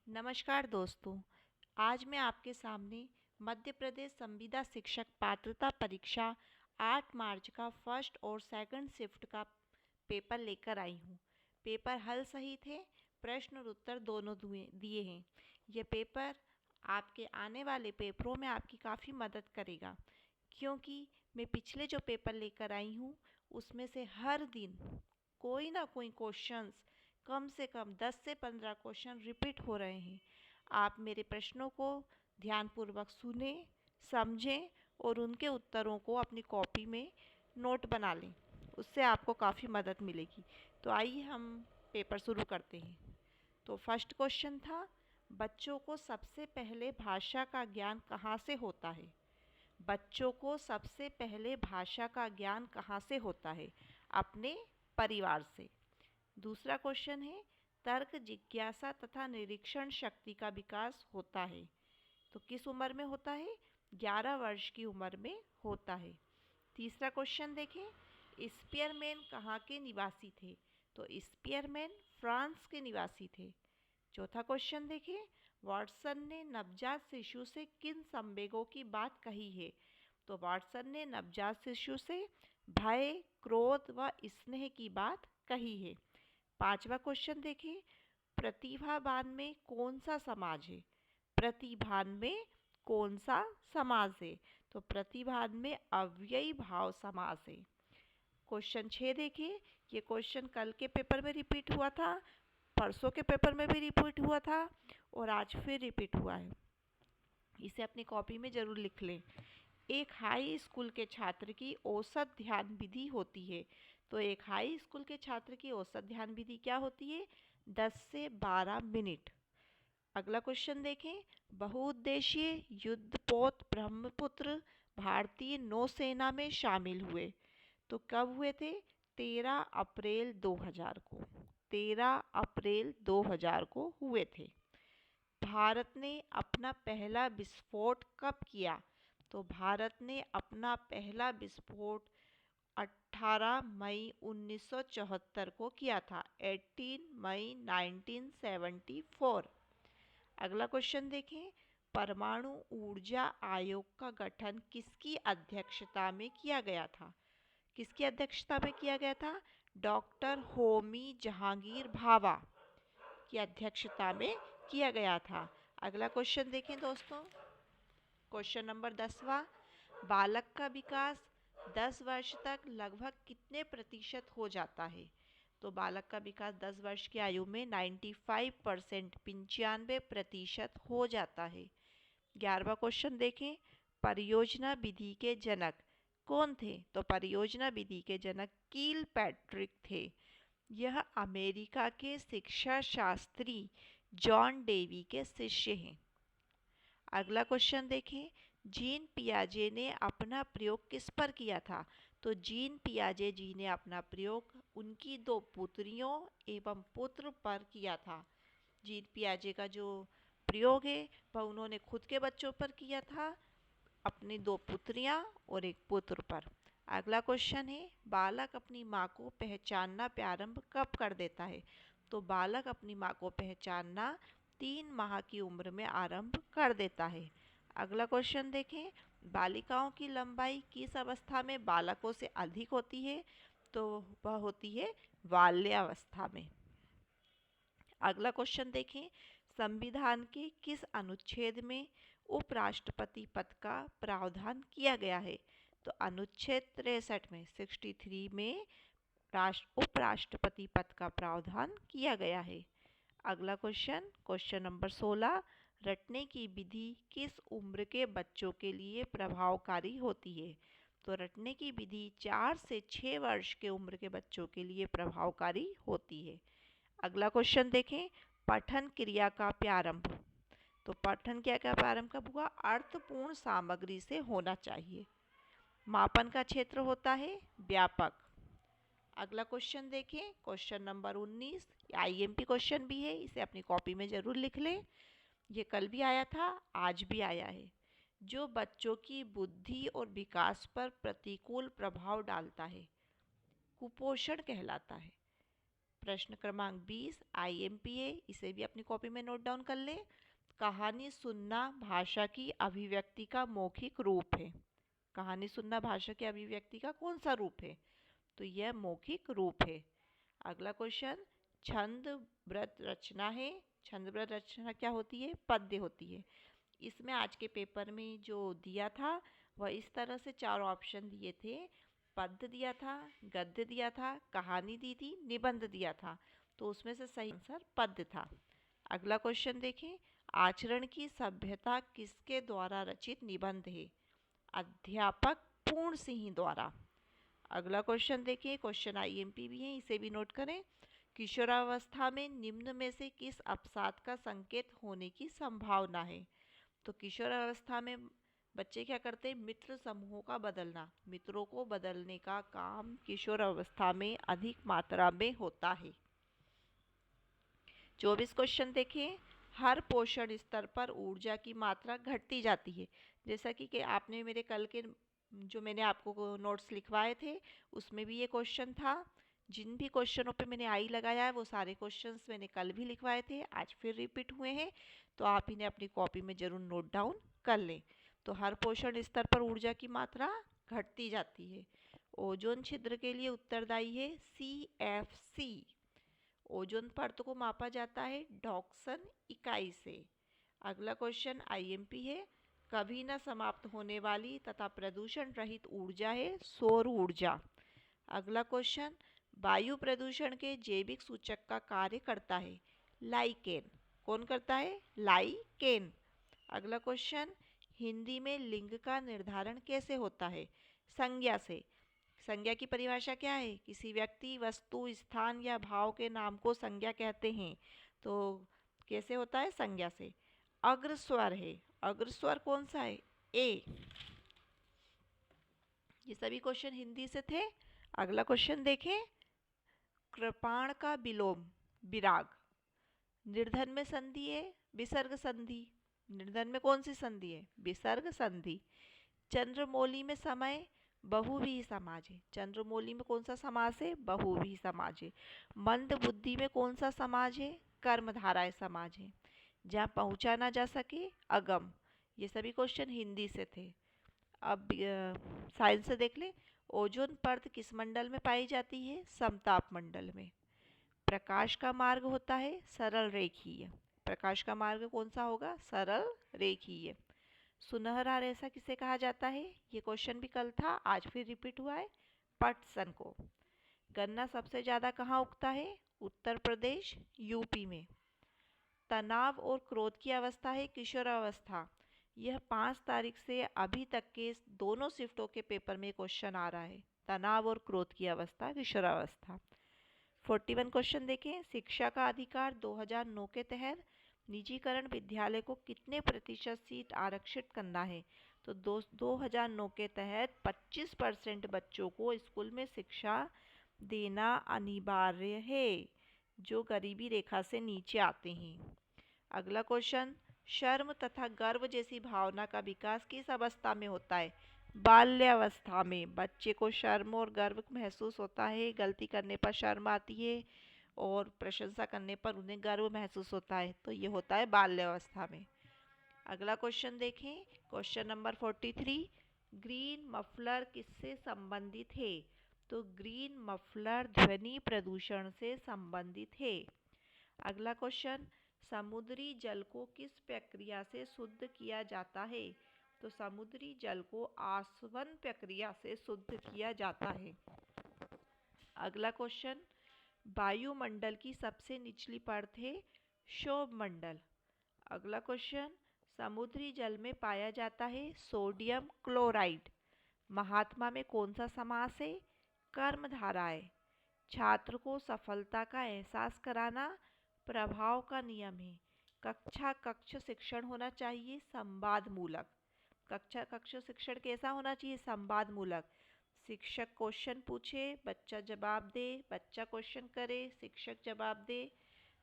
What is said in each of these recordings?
नमस्कार दोस्तों। आज मैं आपके सामने मध्य प्रदेश संविदा शिक्षक पात्रता परीक्षा 8 मार्च का फर्स्ट और सेकंड शिफ्ट का पेपर लेकर आई हूँ। पेपर हल सही थे, प्रश्न और उत्तर दोनों दिए हैं। ये पेपर आपके आने वाले पेपरों में आपकी काफ़ी मदद करेगा, क्योंकि मैं पिछले जो पेपर लेकर आई हूँ उसमें से हर दिन कोई ना कोई क्वेश्चंस, कम से कम 10 से 15 क्वेश्चन रिपीट हो रहे हैं। आप मेरे प्रश्नों को ध्यानपूर्वक सुने, समझें और उनके उत्तरों को अपनी कॉपी में नोट बना लें। उससे आपको काफ़ी मदद मिलेगी। तो आइए हम पेपर शुरू करते हैं। तो फर्स्ट क्वेश्चन था, बच्चों को सबसे पहले भाषा का ज्ञान कहाँ से होता है? बच्चों को सबसे पहले भाषा का ज्ञान कहाँ से होता है? अपने परिवार से। दूसरा क्वेश्चन है, तर्क, जिज्ञासा तथा निरीक्षण शक्ति का विकास होता है तो किस उम्र में होता है? 11 वर्ष की उम्र में होता है। तीसरा क्वेश्चन देखें, स्पीयरमैन कहाँ के निवासी थे? तो स्पीयरमैन फ्रांस के निवासी थे। चौथा क्वेश्चन देखें, वाटसन ने नवजात शिशु से किन संवेगों की बात कही है? तो वाटसन ने नवजात शिशु से भय, क्रोध व स्नेह की बात कही है। पांचवा क्वेश्चन देखें, प्रतिभावान में कौन सा समाज है? प्रतिभान में कौन सा समाज है? तो प्रतिभान में अव्ययी भाव समास है। क्वेश्चन 6 देखिए, ये क्वेश्चन कल के पेपर में रिपीट हुआ था, परसों के पेपर में भी रिपीट हुआ था और आज फिर रिपीट हुआ है। इसे अपनी कॉपी में ज़रूर लिख लें। एक हाई स्कूल के छात्र की औसत ध्यान विधि होती है। तो एक हाई स्कूल के छात्र की औसत ध्यान विधि क्या होती है? 10 से 12 मिनट। अगला क्वेश्चन देखें, बहुउद्देशीय युद्धपोत ब्रह्मपुत्र भारतीय नौसेना में शामिल हुए तो कब हुए थे? 13 अप्रैल 2000 को। 13 अप्रैल 2000 को हुए थे। भारत ने अपना पहला विस्फोट कब किया? तो भारत ने अपना पहला विस्फोट 18 मई 1974 को किया था। 18 मई 1974। अगला क्वेश्चन देखें, परमाणु ऊर्जा आयोग का गठन किसकी अध्यक्षता में किया गया था? किसकी अध्यक्षता में किया गया था? डॉक्टर होमी जहांगीर भाभा की अध्यक्षता में किया गया था। अगला क्वेश्चन देखें दोस्तों, क्वेश्चन नंबर 10वां, बालक का विकास 10 वर्ष तक लगभग कितने प्रतिशत हो जाता है? तो बालक का विकास 10 वर्ष की आयु में 95%, 95% हो जाता है। 11वां क्वेश्चन देखें, परियोजना विधि के जनक कौन थे? तो परियोजना विधि के जनक कील पैट्रिक थे। यह अमेरिका के शिक्षा शास्त्री जॉन डेवी के शिष्य हैं। अगला क्वेश्चन देखें, जीन पियाजे ने अपना प्रयोग किस पर किया था? तो जीन पियाजे जी ने अपना प्रयोग उनकी 2 पुत्रियों एवं पुत्र पर किया था। जीन पियाजे का जो प्रयोग है वह उन्होंने खुद के बच्चों पर किया था, अपनी 2 पुत्रियां और एक पुत्र पर। अगला क्वेश्चन है, बालक अपनी माँ को पहचानना प्रारंभ कब कर देता है? तो बालक अपनी माँ को पहचानना 3 माह की उम्र में आरंभ कर देता है। अगला क्वेश्चन देखें, बालिकाओं की लंबाई किस अवस्था में बालकों से अधिक होती है? तो वह होती है बाल्यावस्था में। अगला क्वेश्चन देखें, संविधान के किस अनुच्छेद में उपराष्ट्रपति पद का प्रावधान किया गया है? तो अनुच्छेद 63 में, 63 में उपराष्ट्रपति पद का प्रावधान किया गया है। अगला क्वेश्चन, क्वेश्चन नंबर 16, रटने की विधि किस उम्र के बच्चों के लिए प्रभावकारी होती है? तो रटने की विधि 4 से 6 वर्ष के उम्र के बच्चों के लिए प्रभावकारी होती है। अगला क्वेश्चन देखें, पठन क्रिया का प्रारंभ। तो पठन क्रिया का प्रारंभ कब हुआ? अर्थपूर्ण सामग्री से होना चाहिए। मापन का क्षेत्र होता है व्यापक। अगला क्वेश्चन देखें, क्वेश्चन नंबर 19, आईएमपी क्वेश्चन भी है, इसे अपनी कॉपी में ज़रूर लिख लें। ये कल भी आया था, आज भी आया है। जो बच्चों की बुद्धि और विकास पर प्रतिकूल प्रभाव डालता है कुपोषण कहलाता है। प्रश्न क्रमांक 20 IMPA, इसे भी अपनी कॉपी में नोट डाउन कर ले। कहानी सुनना भाषा की अभिव्यक्ति का मौखिक रूप है। कहानी सुनना भाषा की अभिव्यक्ति का कौन सा रूप है? तो यह मौखिक रूप है। अगला क्वेश्चन, छंद व्रत रचना है। छंद व्रत रचना क्या होती है? पद्य होती है। इसमें आज के पेपर में जो दिया था वह इस तरह से 4 ऑप्शन दिए थे। पद्य दिया था, गद्य दिया था, कहानी दी थी, निबंध दिया था। तो उसमें से सही आंसर पद्य था। अगला क्वेश्चन देखें, आचरण की सभ्यता किसके द्वारा रचित निबंध है? अध्यापक पूर्ण सिंह द्वारा। अगला क्वेश्चन देखिए, क्वेश्चन IMP भी है, इसे भी नोट करें। किशोरावस्था में निम्न में से किस अवसाद का संकेत होने की संभावना है? तो किशोरावस्था में बच्चे क्या करते हैं? मित्र समूहों का बदलना, मित्रों को बदलने का काम किशोरावस्था में अधिक मात्रा में होता है। 24 क्वेश्चन देखिए, हर पोषण स्तर पर ऊर्जा की मात्रा घटती जाती है। जैसा कि आपने मेरे कल के जो मैंने आपको नोट्स लिखवाए थे उसमें भी ये क्वेश्चन था। जिन भी क्वेश्चनों पे मैंने आई लगाया है वो सारे क्वेश्चंस मैंने कल भी लिखवाए थे, आज फिर रिपीट हुए हैं, तो आप इन्हें अपनी कॉपी में ज़रूर नोट डाउन कर लें। तो हर पोषण स्तर पर ऊर्जा की मात्रा घटती जाती है। ओजोन छिद्र के लिए उत्तरदायी है CFC। ओजोन परत को मापा जाता है डॉक्सन इकाई से। अगला क्वेश्चन IMP है, कभी न समाप्त होने वाली तथा प्रदूषण रहित ऊर्जा है सौर ऊर्जा। अगला क्वेश्चन, वायु प्रदूषण के जैविक सूचक का कार्य करता है लाइकेन। कौन करता है? लाइकेन। अगला क्वेश्चन, हिंदी में लिंग का निर्धारण कैसे होता है? संज्ञा से। संज्ञा की परिभाषा क्या है? किसी व्यक्ति, वस्तु, स्थान या भाव के नाम को संज्ञा कहते हैं। तो कैसे होता है? संज्ञा से। अग्रस्वर है, अग्रस्वर कौन सा है? ए। ये सभी क्वेश्चन हिंदी से थे। अगला क्वेश्चन देखें, कृपाण का विलोम विराग, निर्धन में संधि है विसर्ग संधि। निर्धन में कौन सी संधि है? विसर्ग संधि। चंद्रमौली में समय बहुव्रीहि समाज है। चंद्रमौली में कौन सा समास है? बहुव्रीहि समाज है। मंद बुद्धि में कौन सा समाज है? कर्मधारय समाज है। जहाँ पहुँचा ना जा सके अगम। ये सभी क्वेश्चन हिंदी से थे। अब साइंस से देख ले, ओजोन परत किस मंडल में पाई जाती है? समताप मंडल में। प्रकाश का मार्ग होता है सरल रेखीय। प्रकाश का मार्ग कौन सा होगा? सरल रेखीय। सुनहरा रेशा किसे कहा जाता है? ये क्वेश्चन भी कल था, आज फिर रिपीट हुआ है, पटसन को। गन्ना सबसे ज़्यादा कहाँ उगता है? उत्तर प्रदेश, यूपी में। तनाव और क्रोध की अवस्था है किशोरावस्था। यह 5 तारीख से अभी तक के दोनों शिफ्टों के पेपर में क्वेश्चन आ रहा है। तनाव और क्रोध की अवस्था किशोरावस्था। 41 क्वेश्चन देखें, शिक्षा का अधिकार 2009 के तहत निजीकरण विद्यालय को कितने प्रतिशत सीट आरक्षित करना है? तो 2009 के तहत 25% बच्चों को स्कूल में शिक्षा देना अनिवार्य है जो गरीबी रेखा से नीचे आते हैं। अगला क्वेश्चन, शर्म तथा गर्व जैसी भावना का विकास किस अवस्था में होता है? बाल्यावस्था में। बच्चे को शर्म और गर्व महसूस होता है, गलती करने पर शर्म आती है और प्रशंसा करने पर उन्हें गर्व महसूस होता है, तो ये होता है बाल्यावस्था में। अगला क्वेश्चन देखें, क्वेश्चन नंबर 43, ग्रीन मफलर किससे संबंधित है? तो ग्रीन मफलर ध्वनि प्रदूषण से संबंधित है। अगला क्वेश्चन, समुद्री जल को किस प्रक्रिया से शुद्ध किया जाता है? तो समुद्री जल को आसवन प्रक्रिया से शुद्ध किया जाता है। अगला क्वेश्चन, वायुमंडल की सबसे निचली परत है क्षोभ मंडल। अगला क्वेश्चन, समुद्री जल में पाया जाता है सोडियम क्लोराइड। महात्मा में कौन सा समास है? कर्मधारय। छात्र को सफलता का एहसास कराना प्रभाव का नियम है। कक्ष शिक्षण होना चाहिए संवाद मूलक। कक्ष शिक्षण कैसा होना चाहिए? संवाद मूलक। शिक्षक क्वेश्चन पूछे, बच्चा जवाब दे, बच्चा क्वेश्चन करे, शिक्षक जवाब दे।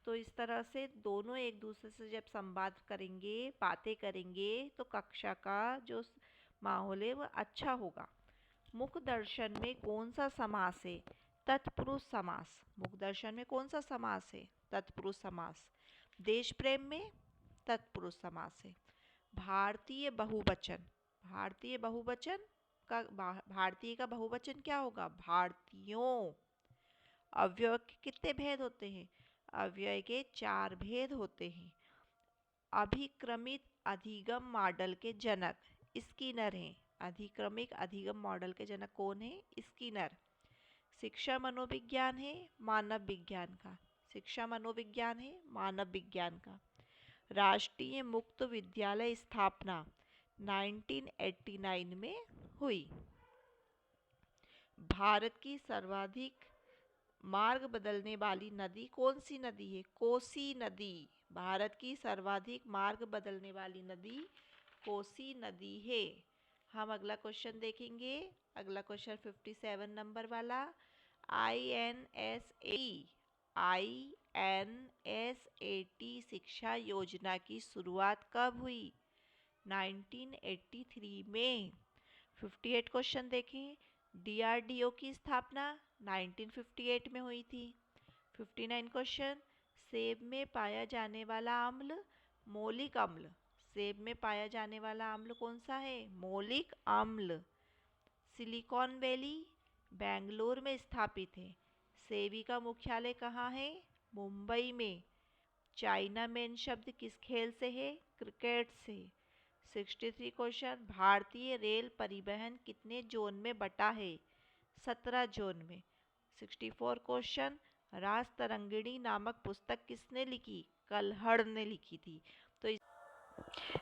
तो इस तरह से दोनों एक दूसरे से जब संवाद करेंगे, बातें करेंगे, तो कक्षा का जो माहौल है वह अच्छा होगा। मुख दर्शन में कौन सा समास है? तत्पुरुष समास। मुखदर्शन में कौन सा समास है? तत्पुरुष समास। देश प्रेम में तत्पुरुष समास है। भारतीय बहुवचन, भारतीय बहुवचन का भारतीय का बहुवचन क्या होगा? भारतीयों। अव्यय के कितने भेद होते हैं? अव्यय के 4 भेद होते हैं। अभिक्रमित अधिगम मॉडल के जनक स्किनर हैं। अधिक्रमिक अधिगम मॉडल के जनक कौन है? स्किनर। शिक्षा मनोविज्ञान है मानव विज्ञान का। शिक्षा मनोविज्ञान है मानव विज्ञान का। राष्ट्रीय मुक्त विद्यालय स्थापना 1989 में हुई। भारत की सर्वाधिक मार्ग बदलने वाली नदी कौन सी नदी है? कोसी नदी। भारत की सर्वाधिक मार्ग बदलने वाली नदी कोसी नदी है। हम अगला क्वेश्चन देखेंगे। अगला क्वेश्चन 57 नंबर वाला। INSAT शिक्षा योजना की शुरुआत कब हुई? 1983 में। 58 क्वेश्चन देखें। DRDO की स्थापना 1958 में हुई थी। 59 क्वेश्चन। सेब में पाया जाने वाला अम्ल मौलिक अम्ल। सेब में पाया जाने वाला अम्ल कौन सा है? मौलिक अम्ल। सिलिकॉन वैली बेंगलोर में स्थापित है। सेबी का मुख्यालय कहाँ है? मुंबई में। चाइना मैन शब्द किस खेल से है? क्रिकेट से। 63 क्वेश्चन। भारतीय रेल परिवहन कितने जोन में बटा है? 17 जोन में। 64 क्वेश्चन। राज तरंगिणी नामक पुस्तक किसने लिखी? कल्हड़ ने लिखी थी। तो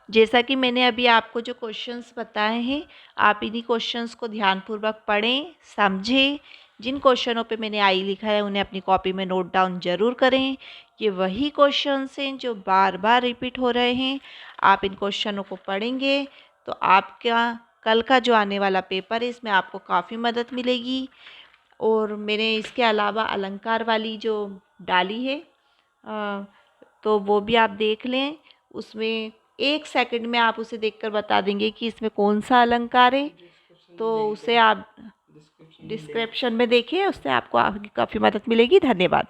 जैसा कि मैंने अभी आपको जो क्वेश्चंस बताए हैं, आप इन्हीं क्वेश्चंस को ध्यानपूर्वक पढ़ें, समझें। जिन क्वेश्चनों पे मैंने आई लिखा है उन्हें अपनी कॉपी में नोट डाउन जरूर करें। ये वही क्वेश्चंस हैं जो बार बार रिपीट हो रहे हैं। आप इन क्वेश्चनों को पढ़ेंगे तो आपका कल का जो आने वाला पेपर है इसमें आपको काफ़ी मदद मिलेगी। और मैंने इसके अलावा अलंकार वाली जो डाली है तो वो भी आप देख लें। उसमें 1 सेकंड में आप उसे देखकर बता देंगे कि इसमें कौन सा अलंकार है। तो उसे आप डिस्क्रिप्शन में देखिए, उससे आपको काफ़ी मदद मिलेगी। धन्यवाद।